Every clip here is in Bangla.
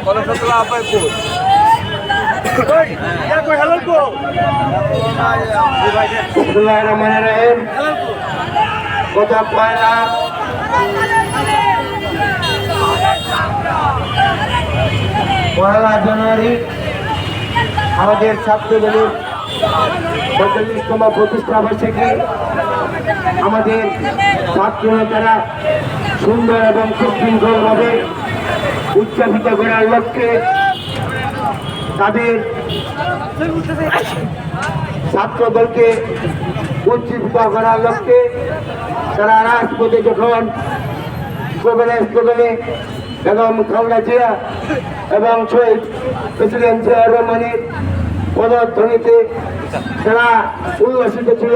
কলসতলা আপাইপুর গত 1 জানুয়ারি আমাদের ছাত্রদলের ৪৫তম প্রতিষ্ঠা বার্ষিকী আমাদের ছাত্র নেতারা সুন্দর এবং সুশৃঙ্খলভাবে উদযাপিত করার লক্ষ্যে তাদের ছাত্রদলকে উজ্জীবিত করার লক্ষ্যে তারা রাজপথে যখন স্লোগানে বেগম খালেদা জিয়া এবং শহীদ প্রেসিডেন্ট জিয়া রহমানের পদধ্বনিতে তারা উল্লাসিত ছিল,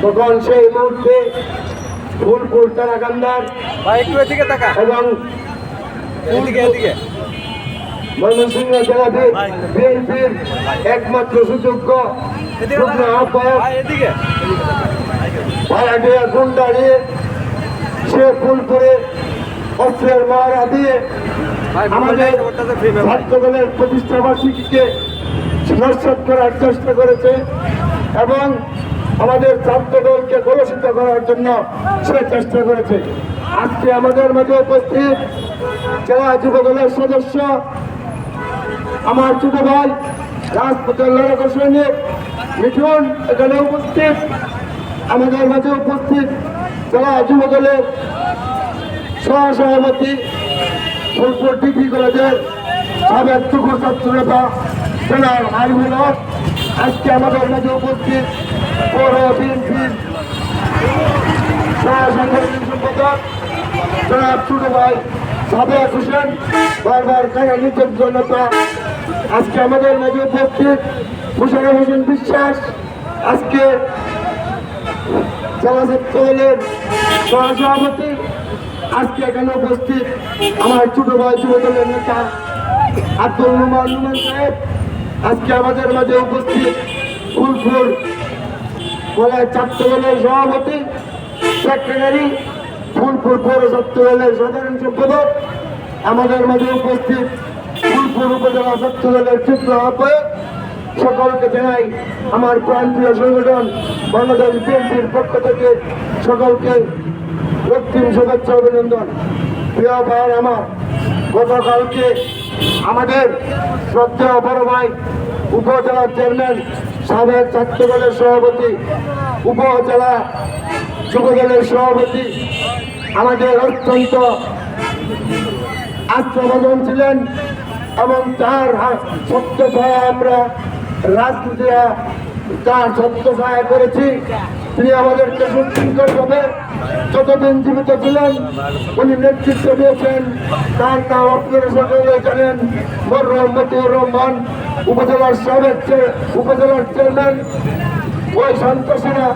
তখন সেই মুহূর্তে ফুলপুর তারাকান্দার এবং ময়মনসিংহ জেলা বিএনপির একমাত্র সুযোগ্য যুগ্ম আহ্বায়ক ভাড়াটিয়া গুন্ডা নিয়ে সে ফুলপুরে অস্ত্রের মারা দিয়ে আমাদের ছাত্রদলের প্রতিষ্ঠা বার্ষিকীকে নস্যাৎ করার চেষ্টা করেছে এবং আমাদের ছাত্রদলকে কলুষিত করার জন্য সে চেষ্টা করেছে। আজকে আমাদের মাঝে উপস্থিত জেলা যুবদলের সদস্য আমার ছোট ভাই রাজপথের লড়াকু সৈনিক মিঠুন এখানে উপস্থিত, আমাদের মাঝে উপস্থিত জেলা যুবদলের সহসভাপতি ফুলপুর ডিগ্রি কলেজের সাবেক টুকুর ছাত্র নেতা জেলার আরিফুল হক, আজকে আমাদের মাঝে উপস্থিত পৌর বিএনপির সহসাংগঠনিক সম্পাদক জনাব ছোট ভাই সাবেক হোসেন বারবার কারা নির্যাতন নেতা, আজকে আমাদের মাঝে উপস্থিত মোশাররফ হোসেন বিশ্বাস, আজকে জেলা ছাত্রদলের সহসভাপতি, আজকে এখানে উপস্থিত আমার ছোট ভাই যুবদলের নেতা আব্দুল রহমান রুমান সাহেব, আজকে আমাদের মাঝে উপস্থিত ফুলপুর কলেজ ছাত্রদলের সভাপতি সেক্রেটারি ফুলপুর পৌর ছাত্রদলের সাধারণ সম্পাদক, আমাদের মাঝে উপস্থিত ফুলপুর উপজেলা ছাত্রদলের যুগ্ম আহ্বায়ক, সকলকে জানাই আমার প্রান্তীয় সংগঠন বাংলাদেশ বিএনপির পক্ষ থেকে সকলকে রক্তিম শুভেচ্ছা অভিনন্দন। প্রিয় ভাই আমার, গতকালকে আমাদের শ্রদ্ধেয় বড় ভাই উপজেলা চেয়ারম্যান সাবেক ছাত্রদলের সভাপতি উপজেলা যুবদলের সভাপতি আমাদের অত্যন্ত আত্মভাজন ছিলেন এবং তার সত্য ছায়া আমরা রাজনীতি তার সত্য ছায়া করেছি। তিনি আমাদেরকে সুশৃঙ্খলভাবে যতদিন জীবিত ছিলেন উনি নেতৃত্ব দিয়েছেন। তার নাম আপনারা সকলে জানেন, মরহুম মতিউর রহমান উপজেলার সাবেক উপজেলার চেয়ারম্যান। ওই সন্ত্রাসীরা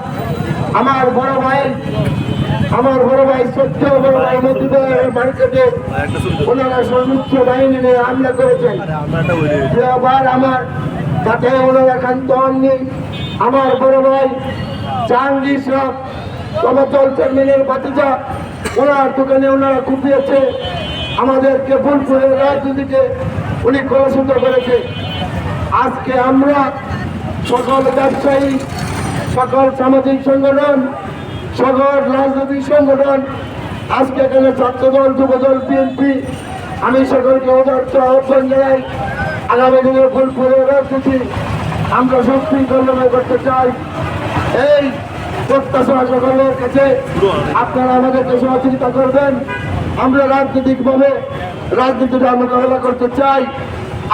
আমার বড় ভাই সত্য বড় ভাই মতিউরের বাড়িতে ওনারা সর্বোচ্চ বাহিনী নিয়ে হামলা করেছেন। আবার আমার তাতে ওনারা ক্ষান্ত হননি। আমার বড় ভাই জাহাঙ্গীর সাহেব সমতল চেয়ারম্যানের ভাতিজা, ওনার দোকানে ওনারা কুপিয়েছে, আমাদেরকে ফুলপুরের রাজনীতিকে উনি কলুষিত করেছে। আজকে আমরা সকল ব্যবসায়ী, সকল সামাজিক সংগঠন, সকল রাজনৈতিক সংগঠন, আজকে এখানে ছাত্রদল, যুবদল, বিএনপি, আমি সকলকে উদার্ত আহ্বান জানাই। আগামী দিনে ফুলপুরের রাজনীতি আমরা সুশৃঙ্খলভাবে করতে চাই। এই প্রত্যাশা সকলের কাছে আপনারা আমাদেরকে সহযোগিতা করবেন। আমরা রাজনৈতিকভাবে রাজনীতিটা মোকাবেলা করতে চাই,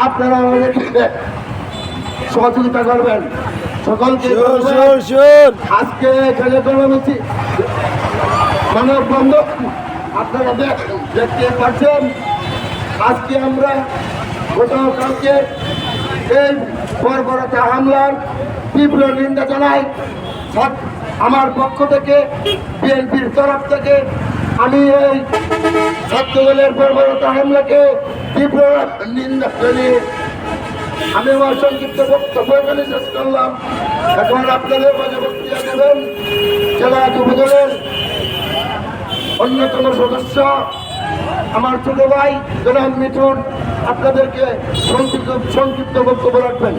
আপনারা আমাদেরকে সহযোগিতা করবেন। সকলকে আজকে এখানে কর্মসূচি মানব বন্ধন আপনারা দেখতে পাচ্ছেন। আজকে আমরা গতকালকে এই বর্বরতা হামলার তীব্র নিন্দা জানাই। আমার পক্ষ থেকে, বিএনপির তরফ থেকে আমি এই ছাত্রদলের বর্বরতা হামলাকে তীব্র নিন্দা জানিয়ে আমি আমার সংক্ষিপ্ত বক্তব্য এখানে শেষ করলাম। এখন আপনাদের মাঝে বক্তৃতা দেবেন জেলা যুবদলের অন্যতম সদস্য আমার ছোট ভাই জনাব মিঠুন আপনাদেরকে সংক্ষিপ্ত বক্তব্য রাখবেন।